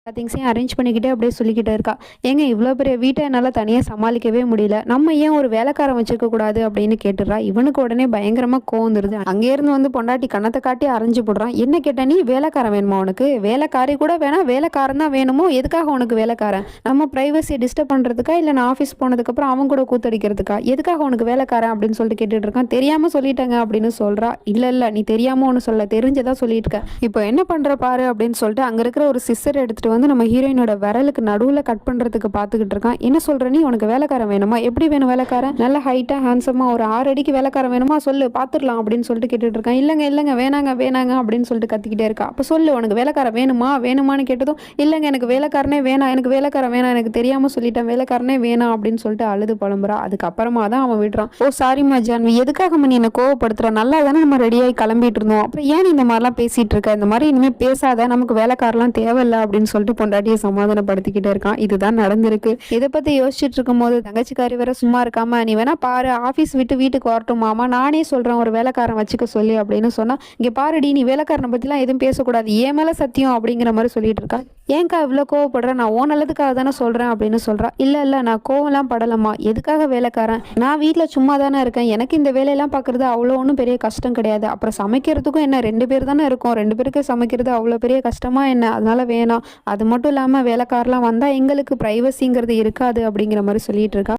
திங்ஸையும் arrange பண்ணிக்கிட்டே அப்படியே சொல்லிக்கிட்டே இருக்கா. ஏங்க இவ்வளோ பெரிய வீட்டை என்னால் தனியாக சமாளிக்கவே முடியல. நம்ம ஏன் ஒரு வேலைக்காரன் வச்சுக்க கூடாது அப்படின்னு கேட்டுடுறா. இவனுக்கு உடனே பயங்கரமாக கோவம் வந்துருது. அங்கேருந்து வந்து பொண்டாட்டி கண்ணத்தை காட்டி அரைஞ்சு போடுறான். என்ன கேட்ட நீ வேலைக்காரன் வேணுமா உனக்கு? வேலைக்காரி கூட வேணாம், வேலைக்காரன் தான் வேணுமோ? எதுக்காக உனக்கு வேலைக்காரன்? நம்ம ப்ரைவசியை டிஸ்டர்ப் பண்ணுறதுக்கா இல்லை நான் ஆஃபீஸ் போனதுக்கப்புறம் அவன் கூட கூத்தடிக்கிறதுக்கா? எதுக்காக உனக்கு வேலைக்காரன் அப்படின்னு சொல்லிட்டு கேட்டுட்டு இருக்கான். தெரியாமல் சொல்லிட்டேங்க அப்படின்னு சொல்கிறா. இல்லை இல்லை நீ தெரியாமல் ஒன்று சொல்ல, தெரிஞ்சதான் சொல்லிட்டு இருக்க. இப்போ என்ன பண்ணுற பாரு அப்படின்னு சொல்லிட்டு அங்கே இருக்கிற ஒரு சிஸ்டர் எடுத்துட்டு வந்து நம்ம ஹீரோயினோட விரலுக்கு நடுவில் கட் பண்ணுறதுக்கு பார்த்துக்கிட்டு இருக்கான். என்ன சொல்கிற நீ? உனக்கு வேலைக்காரன் வேணுமா? எப்படி வேணும் வேலைக்காரன்? நல்ல ஹைட்டாக ஹேண்ட்ஸமாக ஒரு 6 அடிக்கு வேலைக்காரன் வேணுமா? சொல்லு பார்த்துடலாம் அப்படின்னு சொல்லிட்டு கேட்டுட்டு இருக்கான். இல்லைங்க இல்லைங்க வேணாங்க வேணாங்க அப்படின்னு சொல்லிட்டு கத்திக்கிட்டே இருக்கா. அப்போ சொல்லு உனக்கு வேலைக்காரன் வேணுமா வேணுமான்னு கேட்டதும் இல்லைங்க எனக்கு வேலைக்காரனே வேணாம், எனக்கு வேலைக்காரன் வேணாம், எனக்கு தெரியாமல் சொல்லிட்டேன், வேலைக்காரனே வேணாம் அப்படின்னு சொல்லிட்டு அழுது புலம்புறா. அதுக்கப்புறமா தான் அவன் விடுறான். ஓ சாரிம்மா ஜான்வி, எதுக்காக நீ என்னை கோவப்படுத்துற? நல்லா தானே நம்ம ரெடியாகி கிளம்பிட்டு இருந்தோம், அப்புறம் ஏன் இந்த மாதிரிலாம் பேசிட்டு இருக்க? இந்த மாதிரி இனிமேல் பேசாத, நமக்கு வேலைக்காரெல்லாம் தேவையில்லை அப்படின்னு சொல்லிட்டு பொண்டாட்டியை சமாதானப்படுத்திக்கிட்டே இருக்கான். இதுதான் நடந்திருக்கு. இதை பத்தி யோசிச்சுட்டு இருக்கும் போது தங்கச்சிக்காரி வேற சும்மா இருக்காம, நீ வேணா பாரு, ஆபீஸ் விட்டு வீட்டுக்கு வரட்டும் மாமா, நானே சொல்றேன் ஒரு வேலைக்காரன் வச்சுக்க சொல்லி அப்படின்னு சொன்னா, இங்க பாருடி நீ வேலைக்காரனை பத்திலாம் எதுவும் பேசக்கூடாது, ஏன் மேல சத்தியம் அப்படிங்கிற மாதிரி சொல்லிட்டு இருக்கா. ஏன்க்கா இவ்வளோ கோவப்படுற? நான் ஓ நல்லதுக்காக தானே சொல்றேன் அப்படின்னு சொல்றா. இல்ல இல்ல நான் கோவம்லாம் படலம்மா, எதுக்காக வேலைக்காரன்? நான் வீட்டில் சும்மா தானே இருக்கேன், எனக்கு இந்த வேலையெல்லாம் பார்க்குறது அவ்வளோ ஒன்றும் பெரிய கஷ்டம் கிடையாது. அப்புறம் சமைக்கிறதுக்கும் என்ன 2 பேர் தானே இருக்கோம், 2 பேருக்கு சமைக்கிறது அவ்வளோ பெரிய கஷ்டமா என்ன? அதனால வேணாம். அது மட்டும் இல்லாமல் வேலைக்காரெலாம் வந்தால் எங்களுக்கு ப்ரைவசிங்கிறது இருக்காது அப்படிங்கிற மாதிரி சொல்லிட்டு இருக்கா.